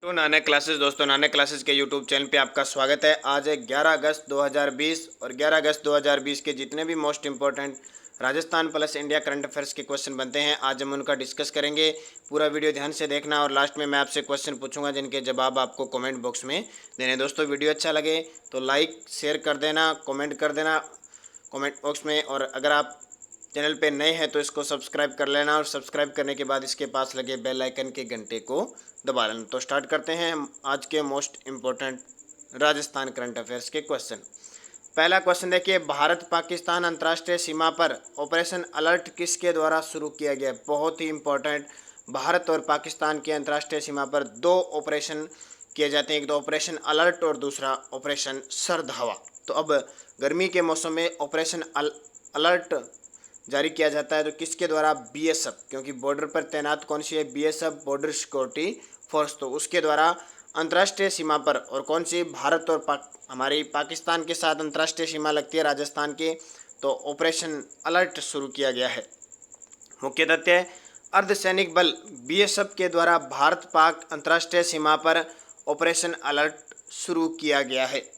तो नानक क्लासेस दोस्तों, नानक क्लासेस के यूट्यूब चैनल पे आपका स्वागत है। आज है 11 अगस्त 2020 और 11 अगस्त 2020 के जितने भी most important Rajasthan plus India current affairs के क्वेश्चन बनते हैं, आज हम उनका डिस्कस करेंगे। पूरा वीडियो ध्यान से देखना और लास्ट में मैं आपसे क्वेश्चन पूछूंगा जिनके जवाब आपको कमेंट बॉक्स में देने। दोस्तों वीडियो अच्छा लगे तो लाइक शेयर कर देना, कमेंट कर देना कमेंट बॉक्स में, और अगर आप चैनल पे नए हैं तो इसको सब्सक्राइब कर लेना और सब्सक्राइब करने के बाद इसके पास लगे बेल आइकन के घंटे को दबा लेना। तो स्टार्ट करते हैं हम आज के most important Rajasthan current affairs के क्वेश्चन। पहला क्वेश्चन देखिए, भारत पाकिस्तान अंतर्राष्ट्रीय सीमा पर ऑपरेशन अलर्ट किसके द्वारा शुरू किया गया? बहुत ही इंपॉर्टेंट। भारत और पाकिस्तान की अंतर्राष्ट्रीय सीमा पर दो ऑपरेशन किए जाते हैं, एक तो ऑपरेशन अलर्ट और दूसरा ऑपरेशन सर्द हवा। तो अब गर्मी के मौसम में ऑपरेशन अलर्ट जारी किया जाता है तो किसके द्वारा? बीएसएफ, क्योंकि बॉर्डर पर तैनात कौन सी है? BSF, border security force. तो उसके द्वारा अंतर्राष्ट्रीय सीमा पर, और कौन सी? भारत और हमारी पाकिस्तान के साथ अंतर्राष्ट्रीय सीमा लगती है राजस्थान की, तो ऑपरेशन अलर्ट शुरू किया गया है। मुख्य तथ्य, अर्धसैनिक बल बीएसएफ के द्वारा भारत पाक अंतर्राष्ट्रीय सीमा पर ऑपरेशन अलर्ट शुरू किया गया है।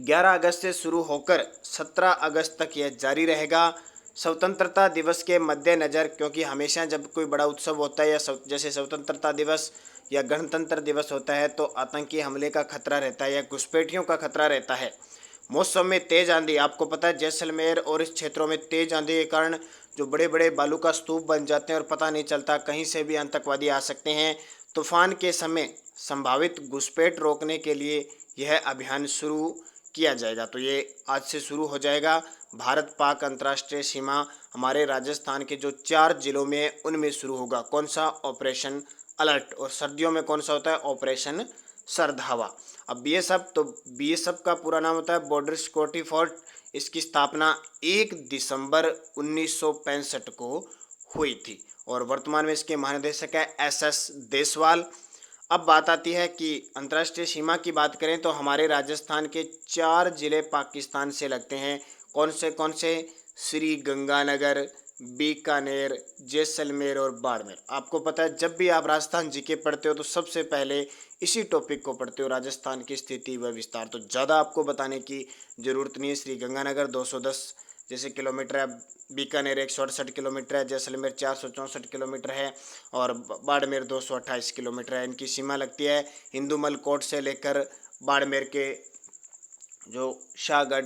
11 अगस्त से शुरू होकर 17 अगस्त तक यह जारी रहेगा। स्वतंत्रता दिवस के मद्देनज़र, क्योंकि हमेशा जब कोई बड़ा उत्सव होता है या जैसे स्वतंत्रता दिवस या गणतंत्र दिवस होता है तो आतंकी हमले का खतरा रहता है या घुसपैठियों का खतरा रहता है। मौसम में तेज आंधी, आपको पता है जैसलमेर और इस क्षेत्रों में तेज आंधी के कारण जो बड़े बड़े बालू का स्तूप बन जाते हैं और पता नहीं चलता, कहीं से भी आतंकवादी आ सकते हैं। तूफान के समय संभावित घुसपैठ रोकने के लिए यह अभियान शुरू किया जाएगा। तो ये आज से शुरू हो जाएगा। भारत पाक अंतर्राष्ट्रीय सीमा हमारे राजस्थान के जो 4 जिलों में है उनमें शुरू होगा। कौन सा? Operation alert. और सर्दियों में कौन सा होता है? ऑपरेशन सर्द हवा। अब बीएसएफ, तो बीएसएफ का पूरा नाम होता है बॉर्डर सिक्योरिटी फोर्स। इसकी स्थापना 1 दिसंबर 1965 को हुई थी और वर्तमान में इसके महानिदेशक है एसएस देसवाल। अब बात आती है कि अंतर्राष्ट्रीय सीमा की बात करें तो हमारे राजस्थान के 4 जिले पाकिस्तान से लगते हैं। कौन से कौन से? श्री गंगानगर, बीकानेर, जैसलमेर और बाड़मेर। आपको पता है जब भी आप राजस्थान जीके पढ़ते हो तो सबसे पहले इसी टॉपिक को पढ़ते हो, राजस्थान की स्थिति व विस्तार। तो ज़्यादा आपको बताने की ज़रूरत नहीं है। श्री गंगानगर 210 जैसे किलोमीटर है, बीकानेर 168 किलोमीटर है, जैसलमेर 464 किलोमीटर है और बाड़मेर 228 किलोमीटर है। इनकी सीमा लगती है हिंदूमल कोट से लेकर बाड़मेर के जो शाहगढ़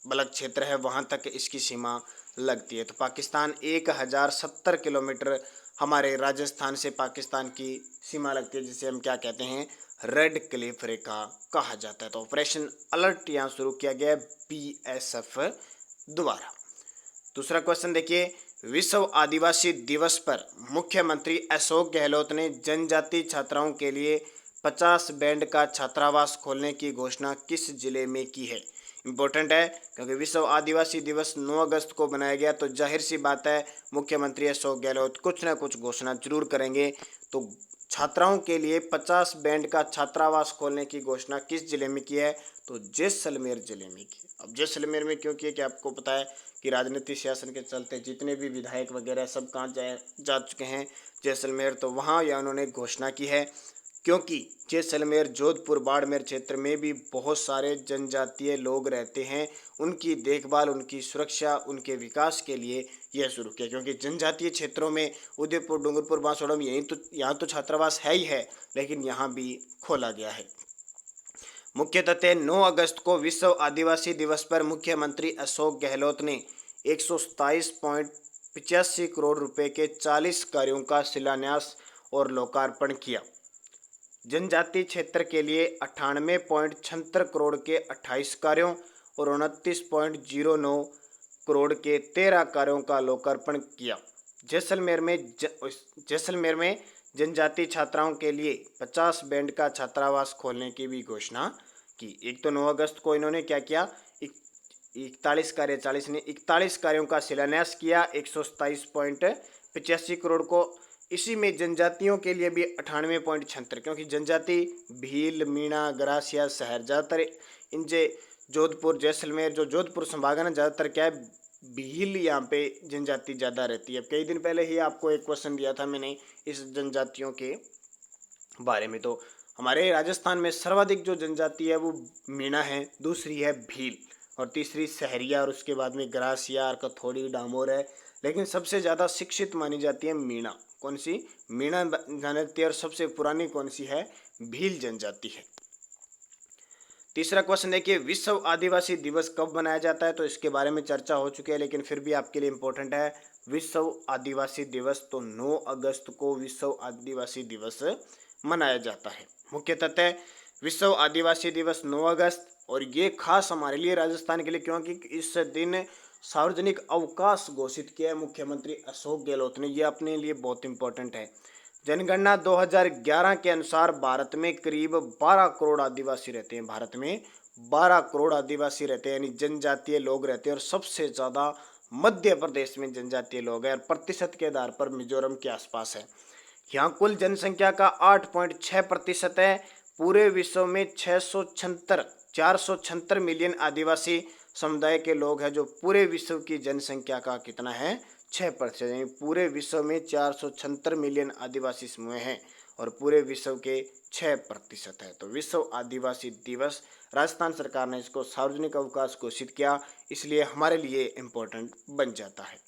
बलक क्षेत्र है वहाँ तक इसकी सीमा लगती है। तो पाकिस्तान 1070 किलोमीटर हमारे राजस्थान से पाकिस्तान की सीमा लगती है, जिसे हम क्या कहते हैं? रेड क्लिफ रेखा कहा जाता है। तो ऑपरेशन अलर्ट यहाँ शुरू किया गया है बीएसएफ द्वारा। दूसरा क्वेश्चन देखिए, विश्व आदिवासी दिवस पर मुख्यमंत्री अशोक गहलोत ने जनजाति छात्राओं के लिए 50 बैंड का छात्रावास खोलने की घोषणा किस जिले में की है? इम्पोर्टेंट है क्योंकि विश्व आदिवासी दिवस 9 अगस्त को बनाया गया, तो जाहिर सी बात है मुख्यमंत्री अशोक गहलोत कुछ ना कुछ घोषणा जरूर करेंगे। तो छात्राओं के लिए 50 बैंड का छात्रावास खोलने की घोषणा किस जिले में की है? तो जैसलमेर जिले में की। अब जैसलमेर में क्यों की है कि आपको पता है कि राजनीतिक शासन के चलते जितने भी विधायक वगैरह सब कहाँ जा चुके हैं? जैसलमेर। तो वहाँ यह उन्होंने घोषणा की है क्योंकि जैसलमेर, जोधपुर, बाड़मेर क्षेत्र में भी बहुत सारे जनजातीय लोग रहते हैं। उनकी देखभाल, उनकी सुरक्षा, उनके विकास के लिए यह शुरू किया, क्योंकि जनजातीय क्षेत्रों में उदयपुर, डूंगरपुर, बांसवाड़ा में यहाँ तो छात्रावास है ही है, लेकिन यहाँ भी खोला गया है। मुख्य तथ्य, 9 अगस्त को विश्व आदिवासी दिवस पर मुख्यमंत्री अशोक गहलोत ने 127.85 करोड़ रुपए के 40 कार्यों का शिलान्यास और लोकार्पण किया। जनजातीय क्षेत्र के लिए 98.76 करोड़ के 28 कार्यों और 29.09 करोड़ के 13 कार्यों का लोकार्पण किया। जैसलमेर में जनजातीय छात्राओं के लिए 50 बैंड का छात्रावास खोलने की भी घोषणा की। एक तो 9 अगस्त को इन्होंने क्या किया? 41 कार्यों का शिलान्यास किया 127.85 करोड़ को। इसी में जनजातियों के लिए भी 98.76, क्योंकि जनजाति भील, मीणा, गरासिया शहर ज़्यादातर इनसे जोधपुर, जैसलमेर, जो जोधपुर संभाग है ना, ज़्यादातर क्या है? भील यहाँ पे जनजाति ज़्यादा रहती है। कई दिन पहले ही आपको एक क्वेश्चन दिया था मैंने इस जनजातियों के बारे में। तो हमारे राजस्थान में सर्वाधिक जो जनजाति है वो मीणा है, दूसरी है भील और तीसरी सहरिया और उसके बाद में ग्रासिया और कथोड़ी डामोर है। लेकिन सबसे ज़्यादा शिक्षित मानी जाती है मीणा। कौन सी? मीणा जनजाति। और सबसे पुरानी कौन सी है? भील जनजाति है। तीसरा क्वेश्चन देखिए, विश्व आदिवासी दिवस कब मनाया जाता है? तो इसके बारे में चर्चा हो चुकी है, लेकिन फिर भी आपके लिए इंपॉर्टेंट है। विश्व आदिवासी दिवस तो 9 अगस्त को विश्व आदिवासी दिवस मनाया जाता है। मुख्य तथ्य, विश्व आदिवासी दिवस 9 अगस्त, और ये खास हमारे लिए राजस्थान के लिए क्योंकि इस दिन सार्वजनिक अवकाश घोषित किया है मुख्यमंत्री अशोक गहलोत ने। ये अपने लिए बहुत इंपॉर्टेंट है। जनगणना 2011 के अनुसार भारत में करीब 12 करोड़ आदिवासी रहते हैं। भारत में 12 करोड़ आदिवासी रहते हैं, यानी जनजातीय लोग रहते हैं। और सबसे ज़्यादा मध्य प्रदेश में जनजातीय लोग हैं और प्रतिशत के आधार पर मिजोरम के आसपास है। यहाँ कुल जनसंख्या का 8.6% है। पूरे विश्व में 476 मिलियन आदिवासी समुदाय के लोग हैं, जो पूरे विश्व की जनसंख्या का कितना है? 6%। यानी पूरे विश्व में 476 मिलियन आदिवासी समूह हैं और पूरे विश्व के 6% है। तो विश्व आदिवासी दिवस, राजस्थान सरकार ने इसको सार्वजनिक अवकाश घोषित किया, इसलिए हमारे लिए इम्पोर्टेंट बन जाता है।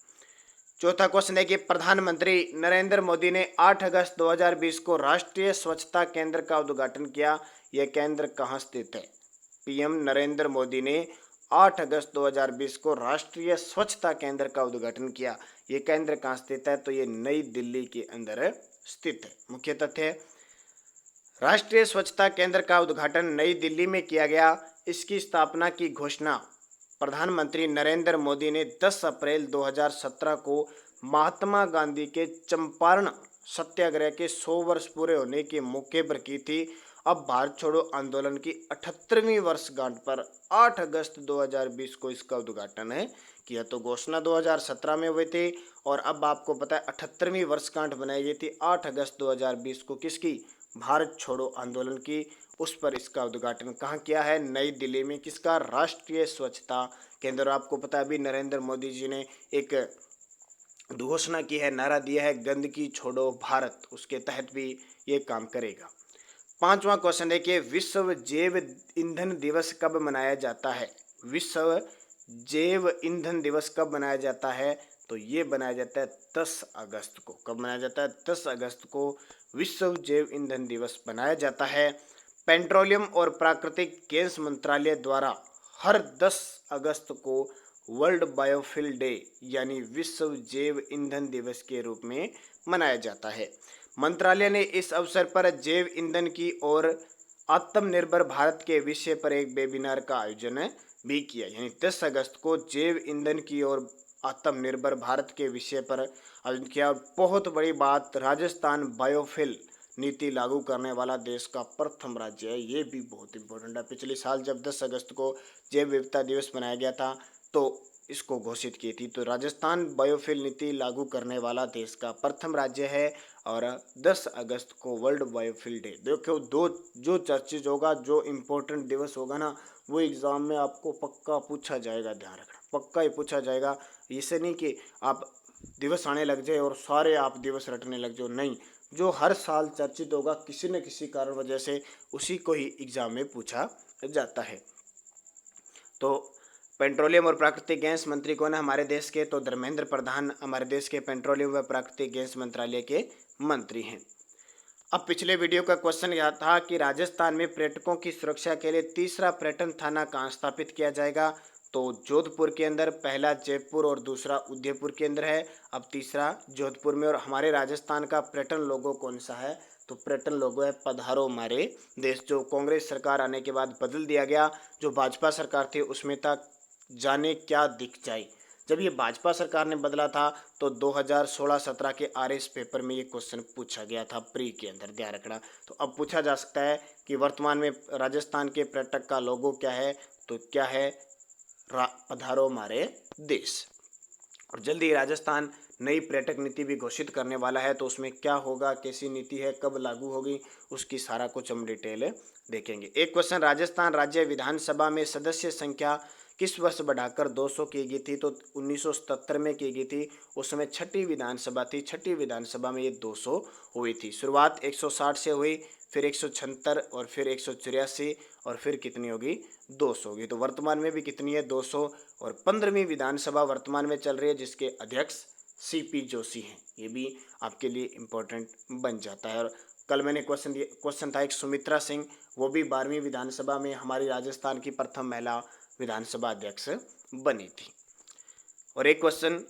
चौथा क्वेश्चन है कि प्रधानमंत्री नरेंद्र मोदी ने 8 अगस्त 2020 को राष्ट्रीय स्वच्छता केंद्र का उद्घाटन किया। यह केंद्र कहाँ स्थित है? पीएम नरेंद्र मोदी ने 8 अगस्त 2020 को राष्ट्रीय स्वच्छता केंद्र का उद्घाटन किया। यह केंद्र कहाँ स्थित है? तो ये नई दिल्ली के अंदर स्थित है। मुख्य तथ्य, राष्ट्रीय स्वच्छता केंद्र का उद्घाटन नई दिल्ली में किया गया। इसकी स्थापना की घोषणा प्रधानमंत्री नरेंद्र मोदी ने 10 अप्रैल 2017 को महात्मा गांधी के चंपारण सत्याग्रह के 100 वर्ष पूरे होने के मौके पर की थी। अब भारत छोड़ो आंदोलन की 78वीं वर्षगांठ पर 8 अगस्त 2020 को इसका उद्घाटन है किया। तो घोषणा 2017 में हुई थी और अब आपको पता है 78वीं वर्षगांठ बनाई गई थी 8 अगस्त 2020 को। किसकी? भारत छोड़ो आंदोलन की। उस पर इसका उद्घाटन कहाँ किया है? नई दिल्ली में। किसका? राष्ट्रीय स्वच्छता केंद्र। आपको पता है अभी नरेंद्र मोदी जी ने एक घोषणा की है, नारा दिया है, गंदगी छोड़ो भारत। उसके तहत भी ये काम करेगा। पांचवा क्वेश्चन देखिए, विश्व जैव ईंधन दिवस कब मनाया जाता है? विश्व जैव ईंधन दिवस कब मनाया जाता है? तो ये बनाया जाता है 10 अगस्त को। कब मनाया जाता है? 10 अगस्त को विश्व जैव ईंधन दिवस मनाया जाता है। पेट्रोलियम और प्राकृतिक गैस मंत्रालय द्वारा हर 10 अगस्त को वर्ल्ड बायोफ्यूल डे यानी विश्व जैव ईंधन दिवस के रूप में मनाया जाता है। मंत्रालय ने इस अवसर पर जैव ईंधन की और आत्मनिर्भर भारत के विषय पर एक वेबिनार का आयोजन भी किया। यानी 10 अगस्त को जैव ईंधन की और आत्मनिर्भर भारत के विषय पर आयोजन किया। बहुत बड़ी बात, राजस्थान बायोफ्यूल नीति लागू करने वाला देश का प्रथम राज्य है। ये भी बहुत इंपॉर्टेंट है। पिछले साल जब 10 अगस्त को जैव विविधता दिवस मनाया गया था तो इसको घोषित की थी। तो राजस्थान बायोफ्यूल नीति लागू करने वाला देश का प्रथम राज्य है और 10 अगस्त को वर्ल्ड बायोफ्यूल डे। देखो, दो जो चर्चित होगा, जो इम्पोर्टेंट दिवस होगा ना, वो एग्जाम में आपको पक्का पूछा जाएगा। ध्यान रखना, पक्का ही पूछा जाएगा। इससे नहीं कि आप दिवस आने लग जाए और सारे आप दिवस रटने लग जाओ, नहीं। जो हर साल चर्चित होगा किसी न किसी कारण वजह से, उसी को ही एग्जाम में पूछा जाता है। तो पेट्रोलियम और प्राकृतिक गैस मंत्री कौन है हमारे देश के? तो धर्मेंद्र प्रधान हमारे देश के पेट्रोलियम व प्राकृतिक गैस मंत्रालय के मंत्री हैं। अब पिछले वीडियो का क्वेश्चन यह था कि राजस्थान में पर्यटकों की सुरक्षा के लिए तीसरा पर्यटन थाना कहाँ स्थापित किया जाएगा? तो जोधपुर के अंदर। पहला जयपुर और दूसरा उदयपुर के अंदर है। अब तीसरा जोधपुर में। और हमारे राजस्थान का पर्यटन लोगो कौन सा है? तो पर्यटन लोगो है पधारो हमारे देश, जो कांग्रेस सरकार आने के बाद बदल दिया गया। जो भाजपा सरकार थी उसमें था जाने क्या दिख जाए। जब ये भाजपा सरकार ने बदला था तो 2016-17 के आरएस पेपर में ये क्वेश्चन पूछा गया था प्री के अंदर, ध्यान रखना। तो अब पूछा जा सकता है कि वर्तमान में राजस्थान के पर्यटक का लोगो क्या है? तो क्या है? पधारो हमारे देश। और जल्दी ही राजस्थान नई पर्यटक नीति भी घोषित करने वाला है। तो उसमें क्या होगा, कैसी नीति है, कब लागू होगी, उसकी सारा कुछ हम डिटेल देखेंगे। एक क्वेश्चन, राजस्थान राज्य विधानसभा में सदस्य संख्या किस वर्ष बढ़ाकर 200 की गई थी? तो 1977 में की गई थी। उस समय छठी विधानसभा थी। छठी विधानसभा में ये 200 हुई थी। शुरुआत 160 से हुई, फिर 176 और फिर 184 और फिर कितनी होगी 200 होगी। तो वर्तमान में भी कितनी है 200। और 15वीं विधानसभा वर्तमान में चल रही है जिसके अध्यक्ष सीपी जोशी हैं। ये भी आपके लिए इम्पोर्टेंट बन जाता है। और कल मैंने क्वेश्चन था एक सुमित्रा सिंह, वो भी 12वीं विधानसभा में हमारी राजस्थान की प्रथम महिला विधानसभा अध्यक्ष बनी थी। और एक क्वेश्चन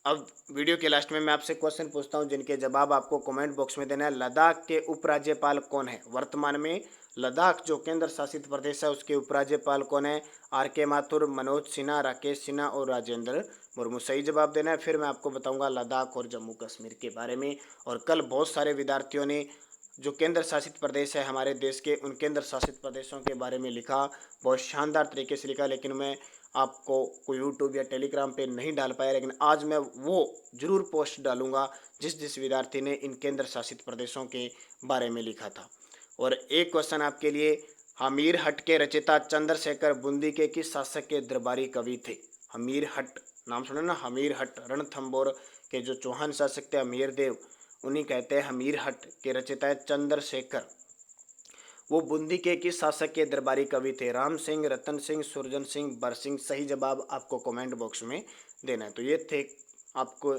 अब वीडियो के लास्ट में मैं आपसे क्वेश्चन पूछता हूं जिनके जवाब आपको कमेंट बॉक्स में देना है। लद्दाख के उपराज्यपाल कौन है? वर्तमान में लद्दाख जो केंद्र शासित प्रदेश है उसके उपराज्यपाल कौन है? आर के माथुर, मनोज सिन्हा, राकेश सिन्हा और राजेंद्र मुर्मू। सही जवाब देना है। फिर मैं आपको बताऊंगा लद्दाख और जम्मू कश्मीर के बारे में। और कल बहुत सारे विद्यार्थियों ने जो केंद्र शासित प्रदेश है हमारे देश के, उन केंद्र शासित प्रदेशों के बारे में लिखा, बहुत शानदार तरीके से लिखा, लेकिन मैं आपको कोई यूट्यूब या टेलीग्राम पे नहीं डाल पाया। लेकिन आज मैं वो जरूर पोस्ट डालूंगा जिस विद्यार्थी ने इन केंद्र शासित प्रदेशों के बारे में लिखा था। और एक क्वेश्चन आपके लिए, हमीर हट के रचयिता चंद्रशेखर बूंदी के किस शासक के दरबारी कवि थे? हमीर हट नाम सुने ना, हमीर हट रणथंभौर के जो चौहान शासक थे अमीर देव, उन्हीं कहते हैं हमीर हट के रचयिता है चंद्रशेखर। वो बूंदी के किस शासक के दरबारी कवि थे? राम सिंह, रतन सिंह, सुरजन सिंह, बरसिंह। सही जवाब आपको कमेंट बॉक्स में देना है। तो ये थे आपको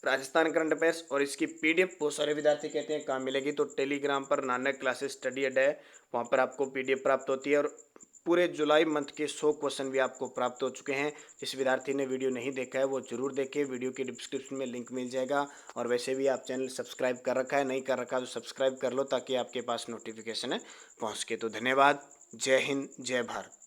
राजस्थान करंट अफेयर्स। और इसकी पीडीएफ बहुत सारे विद्यार्थी कहते हैं कहाँ मिलेगी, तो टेलीग्राम पर नानक क्लासेस स्टडी अड्डा है, वहाँ पर आपको पीडीएफ प्राप्त होती है। और पूरे जुलाई मंथ के 100 क्वेश्चन भी आपको प्राप्त हो चुके हैं। जिस विद्यार्थी ने वीडियो नहीं देखा है वो जरूर देखे, वीडियो के डिस्क्रिप्शन में लिंक मिल जाएगा। और वैसे भी आप चैनल सब्सक्राइब कर रखा है, नहीं कर रखा तो सब्सक्राइब कर लो ताकि आपके पास नोटिफिकेशन पहुँच के। तो धन्यवाद। जय हिंद, जय भारत।